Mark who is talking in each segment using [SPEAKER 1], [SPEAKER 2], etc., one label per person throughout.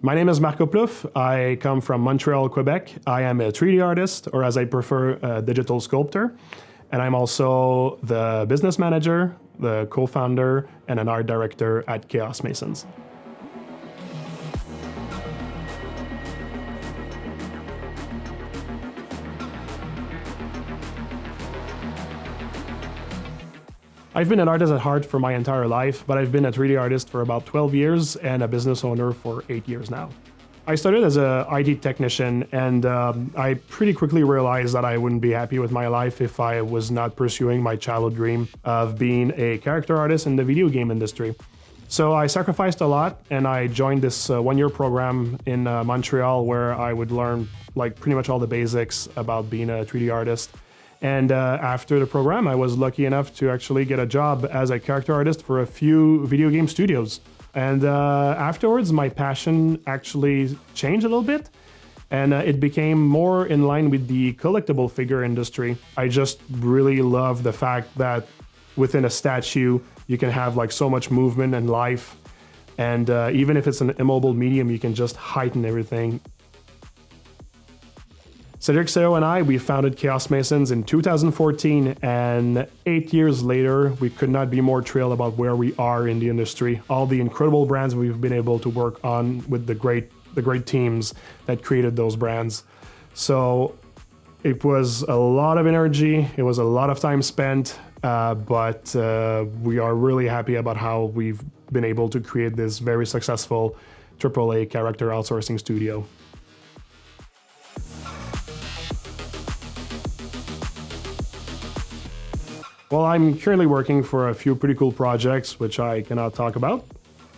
[SPEAKER 1] My name is Marco Plouffe. I come from Montreal, Quebec. I am a 3D artist, or as I prefer, a digital sculptor. And I'm also the business manager, the co-founder, and an art director at Keos Masons. I've been an artist at heart for my entire life, but I've been a 3D artist for about 12 years and a business owner for 8 years now. I started as an IT technician, and I pretty quickly realized that I wouldn't be happy with my life if I was not pursuing my childhood dream of being a character artist in the video game industry. So I sacrificed a lot, and I joined this one-year program in Montreal where I would learn like pretty much all the basics about being a 3D artist. And after the program, I was lucky enough to actually get a job as a character artist for a few video game studios. And afterwards, my passion actually changed a little bit, and it became more in line with the collectible figure industry. I just really love the fact that within a statue, you can have like so much movement and life. And even if it's an immobile medium, you can just heighten everything. Cedric Seo and I, we founded Keos Masons in 2014, and 8 years later, we could not be more thrilled about where we are in the industry. All the incredible brands we've been able to work on with the great teams that created those brands. So it was a lot of energy, it was a lot of time spent, but we are really happy about how we've been able to create this very successful AAA character outsourcing studio. Well, I'm currently working for a few pretty cool projects, which I cannot talk about.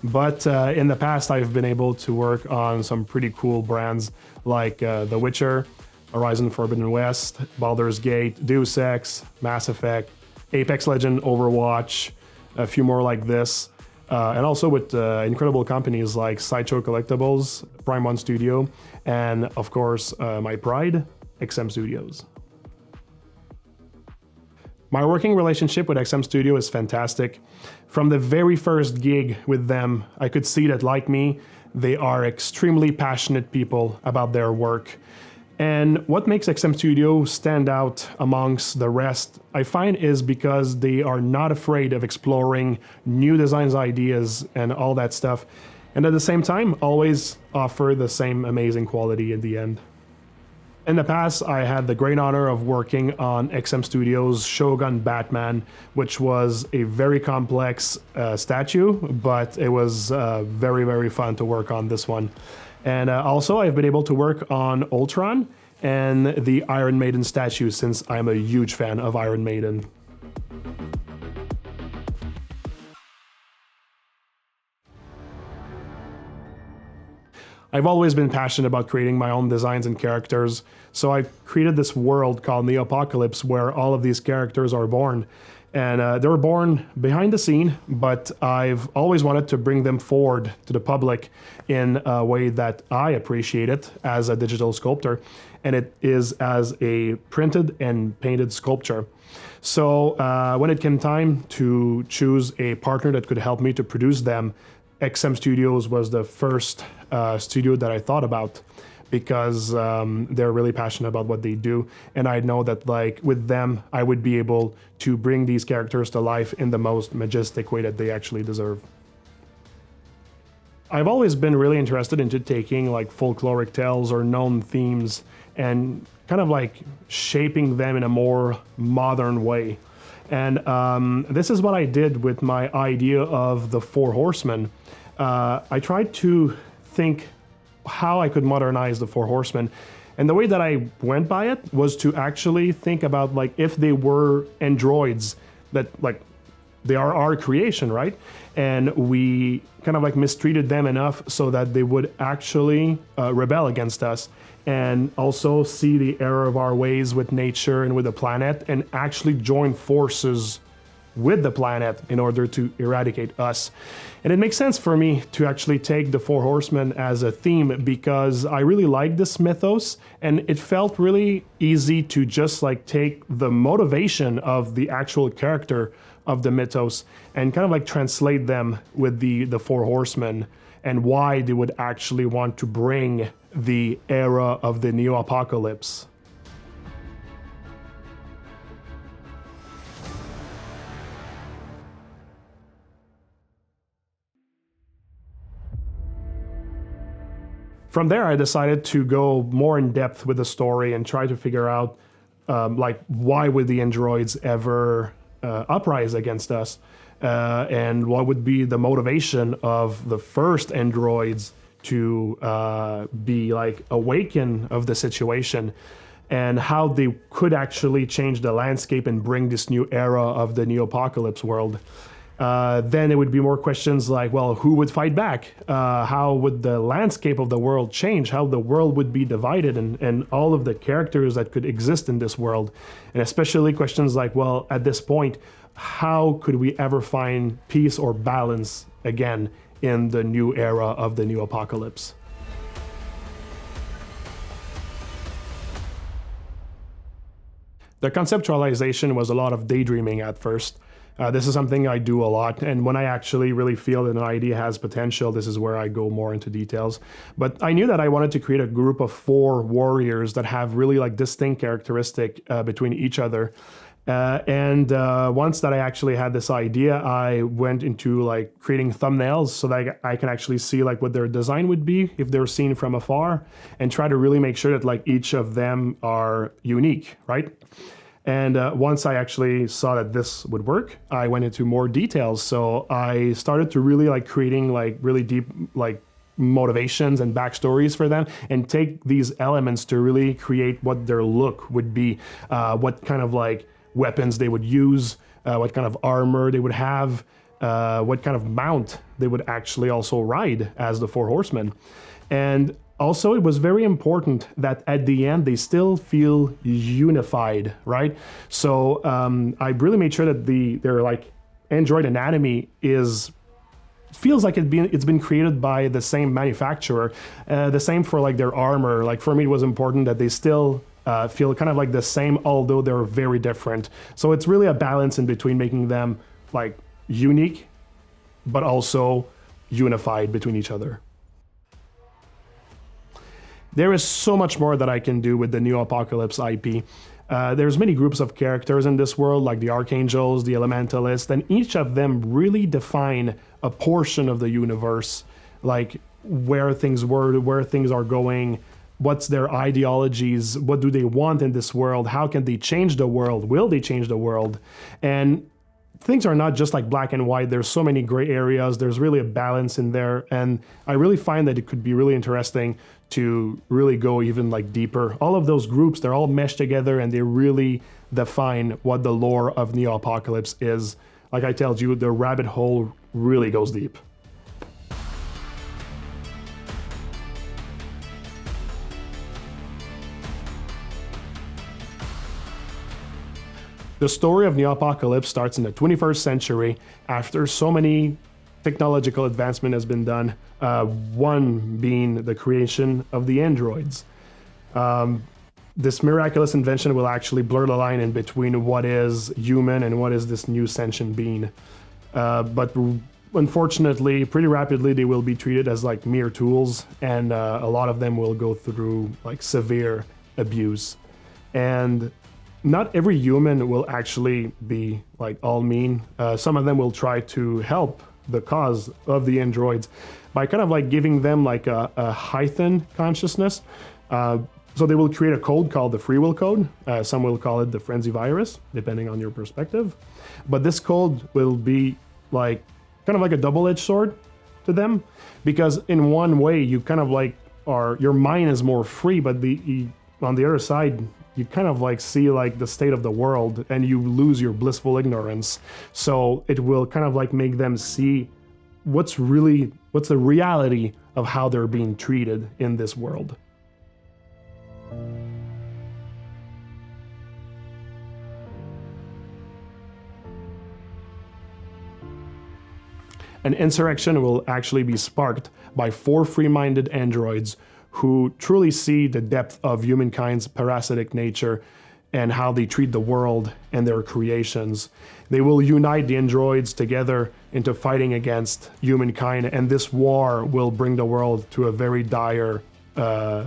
[SPEAKER 1] But in the past, I've been able to work on some pretty cool brands like The Witcher, Horizon Forbidden West, Baldur's Gate, Deus Ex, Mass Effect, Apex Legends, Overwatch, a few more like this. And also with incredible companies like Sideshow Collectibles, Prime One Studio, and of course, my pride, XM Studios. My working relationship with XM Studio is fantastic. From the very first gig with them, I could see that, like me, they are extremely passionate people about their work. And what makes XM Studio stand out amongst the rest, I find, is because they are not afraid of exploring new designs, ideas, and all that stuff. And at the same time, always offer the same amazing quality at the end. In the past, I had the great honor of working on XM Studios' Shogun Batman, which was a very complex statue, but it was very, very fun to work on this one. And also, I've been able to work on Ultron and the Iron Maiden statue, since I'm a huge fan of Iron Maiden. I've always been passionate about creating my own designs and characters, so I created this world called the Apocalypse where all of these characters are born. And they were born behind the scene, but I've always wanted to bring them forward to the public in a way that I appreciate it as a digital sculptor, and it is as a printed and painted sculpture. So when it came time to choose a partner that could help me to produce them, XM Studios was the first studio that I thought about, because they're really passionate about what they do, and I know that like with them I would be able to bring these characters to life in the most majestic way that they actually deserve. I've always been really interested into taking like folkloric tales or known themes and kind of like shaping them in a more modern way. And this is what I did with my idea of the Four Horsemen. I tried to think how I could modernize the Four Horsemen. And the way that I went by it was to actually think about like if they were androids, that like they are our creation, right? And we kind of like mistreated them enough so that they would actually rebel against us, and also see the error of our ways with nature and with the planet, and actually join forces with the planet in order to eradicate us. And it makes sense for me to actually take the Four Horsemen as a theme, because I really like this mythos, and it felt really easy to just like take the motivation of the actual character of the mythos and kind of like translate them with the Four Horsemen and why they would actually want to bring the era of the Neo-Apocalypse. From there, I decided to go more in depth with the story and try to figure out like why would the androids ever uprise against us, and what would be the motivation of the first androids to be like awakened of the situation, and how they could actually change the landscape and bring this new era of the Neo-Apocalypse world. Then it would be more questions like, well, who would fight back? How would the landscape of the world change? How the world would be divided, and all of the characters that could exist in this world. And especially questions like, well, at this point, how could we ever find peace or balance again in the new era of the Neo-Apocalypse? The conceptualization was a lot of daydreaming at first. This is something I do a lot, and when I actually really feel that an idea has potential, this is where I go more into details. But I knew that I wanted to create a group of 4 warriors that have really like distinct characteristic between each other. Once that I actually had this idea, I went into like creating thumbnails so that I can actually see like what their design would be if they're seen from afar, and try to really make sure that like each of them are unique, right? And once I actually saw that this would work, I went into more details. So I started to really like creating like really deep like motivations and backstories for them, and take these elements to really create what their look would be, what kind of like weapons they would use, what kind of armor they would have, what kind of mount they would actually also ride as the Four Horsemen. And also, it was very important that at the end they still feel unified, right? So I really made sure that their like android anatomy feels like it's been created by the same manufacturer. The same for like their armor. Like for me, it was important that they still feel kind of like the same, although they're very different. So it's really a balance in between making them like unique, but also unified between each other. There is so much more that I can do with the Neo-Apocalypse IP. There's many groups of characters in this world, like the Archangels, the Elementalists, and each of them really define a portion of the universe, like where things were, where things are going, what's their ideologies, what do they want in this world, how can they change the world, will they change the world? And things are not just like black and white. There's so many gray areas. There's really a balance in there. And I really find that it could be really interesting to really go even like deeper. All of those groups, they're all meshed together, and they really define what the lore of Neo-Apocalypse is. Like I told you, the rabbit hole really goes deep. The story of Neo-Apocalypse starts in the 21st century after so many technological advancement has been done, one being the creation of the androids. This miraculous invention will actually blur the line in between what is human and what is this new sentient being. But unfortunately, pretty rapidly, they will be treated as like mere tools, and a lot of them will go through like severe abuse. And not every human will actually be like all mean. Some of them will try to help the cause of the androids by kind of like giving them like a heightened consciousness. So they will create a code called the free will code. Some will call it the frenzy virus, depending on your perspective. But this code will be like kind of like a double-edged sword to them, because in one way you kind of like your mind is more free, but on the other side you kind of like see like the state of the world, and you lose your blissful ignorance. So it will kind of like make them see what's the reality of how they're being treated in this world. An insurrection will actually be sparked by 4 free-minded androids who truly see the depth of humankind's parasitic nature and how they treat the world and their creations. They will unite the androids together into fighting against humankind, and this war will bring the world to a very dire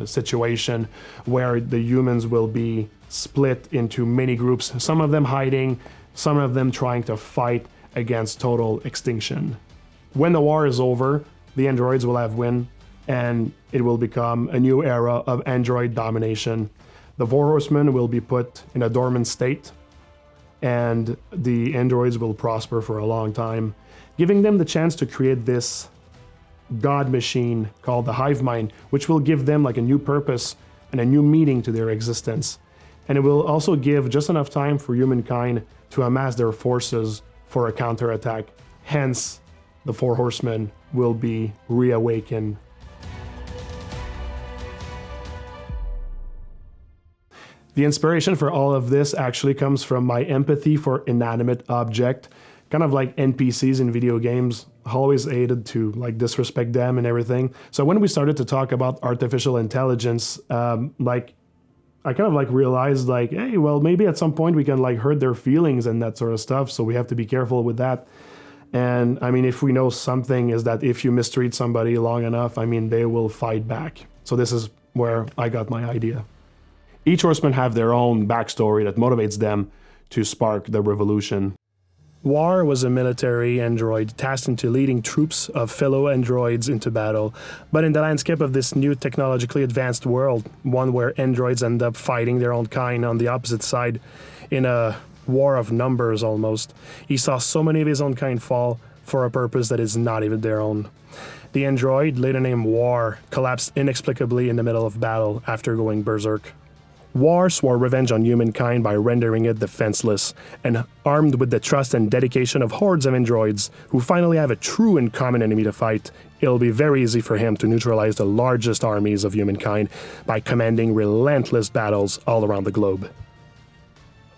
[SPEAKER 1] situation where the humans will be split into many groups, some of them hiding, some of them trying to fight against total extinction. When the war is over, the androids will have won, and it will become a new era of android domination. The Four Horsemen will be put in a dormant state, and the androids will prosper for a long time, giving them the chance to create this god machine called the hive mind, which will give them like a new purpose and a new meaning to their existence. And it will also give just enough time for humankind to amass their forces for a counterattack. Hence, the Four Horsemen will be reawakened. The inspiration for all of this actually comes from my empathy for inanimate object, kind of like NPCs in video games. Always hated to like disrespect them and everything. So when we started to talk about artificial intelligence, I kind of like realized like, hey, well, maybe at some point we can like hurt their feelings and that sort of stuff. So we have to be careful with that. And I mean, if we know something is that if you mistreat somebody long enough, I mean, they will fight back. So this is where I got my idea. Each horseman have their own backstory that motivates them to spark the revolution. War was a military android tasked into leading troops of fellow androids into battle. But in the landscape of this new technologically advanced world, one where androids end up fighting their own kind on the opposite side in a war of numbers almost, he saw so many of his own kind fall for a purpose that is not even their own. The android, later named War, collapsed inexplicably in the middle of battle after going berserk. War swore revenge on humankind by rendering it defenseless, and armed with the trust and dedication of hordes of androids who finally have a true and common enemy to fight, it'll be very easy for him to neutralize the largest armies of humankind by commanding relentless battles all around the globe.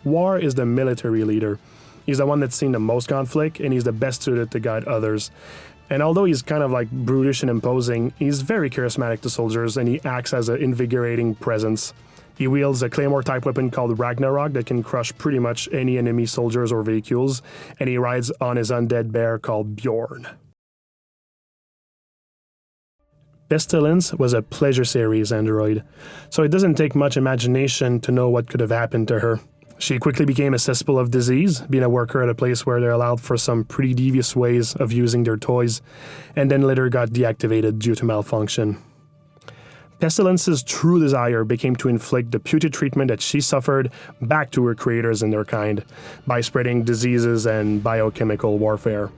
[SPEAKER 1] War is the military leader. He's the one that's seen the most conflict, and he's the best suited to guide others. And although he's kind of like brutish and imposing, he's very charismatic to soldiers, and he acts as an invigorating presence. He wields a claymore-type weapon called Ragnarok that can crush pretty much any enemy soldiers or vehicles, and he rides on his undead bear called Bjorn. Pestilence was a Pleasure Series android, so it doesn't take much imagination to know what could have happened to her. She quickly became a cesspool of disease, being a worker at a place where they're allowed for some pretty devious ways of using their toys, and then later got deactivated due to malfunction. Pestilence's true desire became to inflict the putrid treatment that she suffered back to her creators and their kind by spreading diseases and biochemical warfare.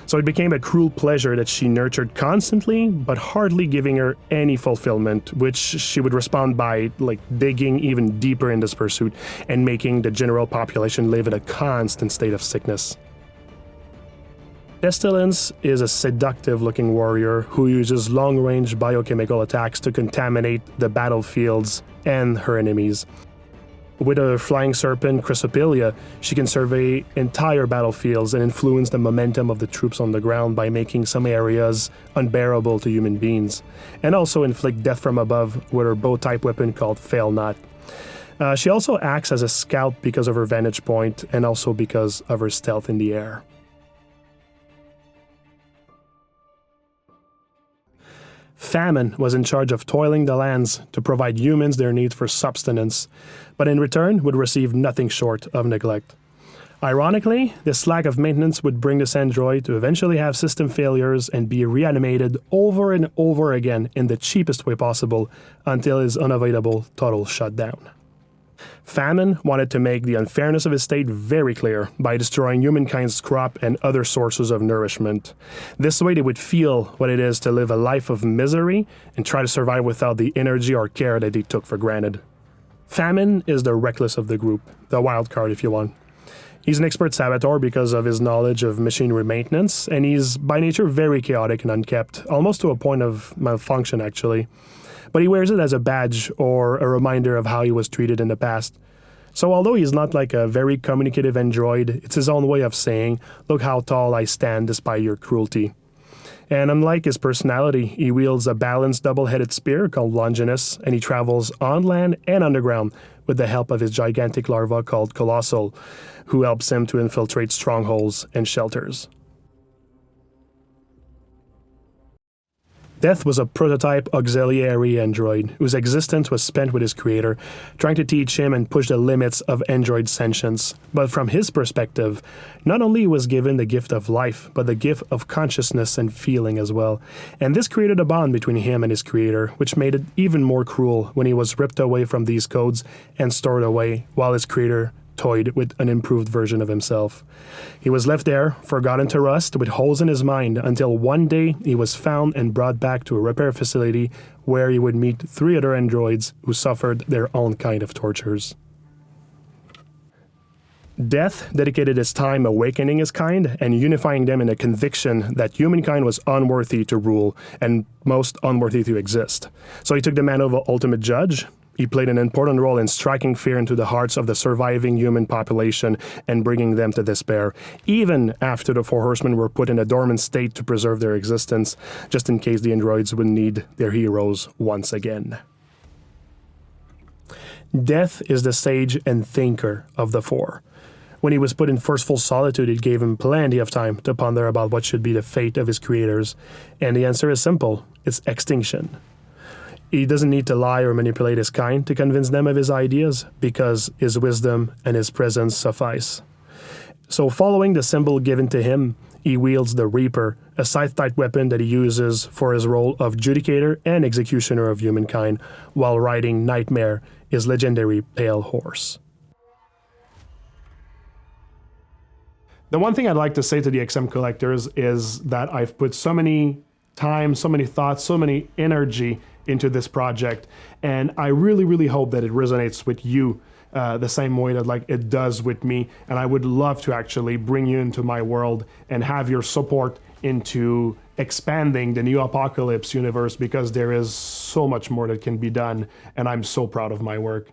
[SPEAKER 1] So it became a cruel pleasure that she nurtured constantly, but hardly giving her any fulfillment, which she would respond by digging even deeper in this pursuit and making the general population live in a constant state of sickness. Pestilence is a seductive-looking warrior who uses long-range biochemical attacks to contaminate the battlefields and her enemies. With her flying serpent, Chrysopelia, she can survey entire battlefields and influence the momentum of the troops on the ground by making some areas unbearable to human beings, and also inflict death from above with her bow-type weapon called Fail Not. She also acts as a scout because of her vantage point and also because of her stealth in the air. Famine was in charge of toiling the lands to provide humans their need for subsistence, but in return would receive nothing short of neglect. Ironically, this lack of maintenance would bring this android to eventually have system failures and be reanimated over and over again in the cheapest way possible until his unavoidable total shutdown. Famine wanted to make the unfairness of his state very clear by destroying humankind's crop and other sources of nourishment. This way they would feel what it is to live a life of misery and try to survive without the energy or care that they took for granted. Famine is the reckless of the group, the wild card if you want. He's an expert saboteur because of his knowledge of machinery maintenance, and he's by nature very chaotic and unkept, almost to a point of malfunction actually. But he wears it as a badge or a reminder of how he was treated in the past. So although he's not like a very communicative android, it's his own way of saying, "Look how tall I stand despite your cruelty." And unlike his personality, he wields a balanced double-headed spear called Longinus, and he travels on land and underground with the help of his gigantic larva called Colossal, who helps him to infiltrate strongholds and shelters. Death was a prototype auxiliary android whose existence was spent with his creator, trying to teach him and push the limits of android sentience. But from his perspective, not only was given the gift of life, but the gift of consciousness and feeling as well. And this created a bond between him and his creator, which made it even more cruel when he was ripped away from these codes and stored away, while his creator toyed with an improved version of himself. He was left there, forgotten to rust, with holes in his mind, until one day he was found and brought back to a repair facility where he would meet 3 other androids who suffered their own kind of tortures. Death dedicated his time awakening his kind and unifying them in a conviction that humankind was unworthy to rule and most unworthy to exist. So he took the mantle of ultimate judge. He played an important role in striking fear into the hearts of the surviving human population and bringing them to despair, even after the Four Horsemen were put in a dormant state to preserve their existence, just in case the androids would need their heroes once again. Death is the sage and thinker of the four. When he was put in forceful solitude, it gave him plenty of time to ponder about what should be the fate of his creators, and the answer is simple: it's extinction. He doesn't need to lie or manipulate his kind to convince them of his ideas, because his wisdom and his presence suffice. So following the symbol given to him, he wields the Reaper, a scythe-type weapon that he uses for his role of judicator and executioner of humankind, while riding Nightmare, his legendary pale horse. The one thing I'd like to say to the XM collectors is that I've put so many time, so many thoughts, so many energy into this project, and I really, really hope that it resonates with you the same way that like it does with me. And I would love to actually bring you into my world and have your support into expanding the new Apocalypse universe, because there is so much more that can be done, and I'm so proud of my work.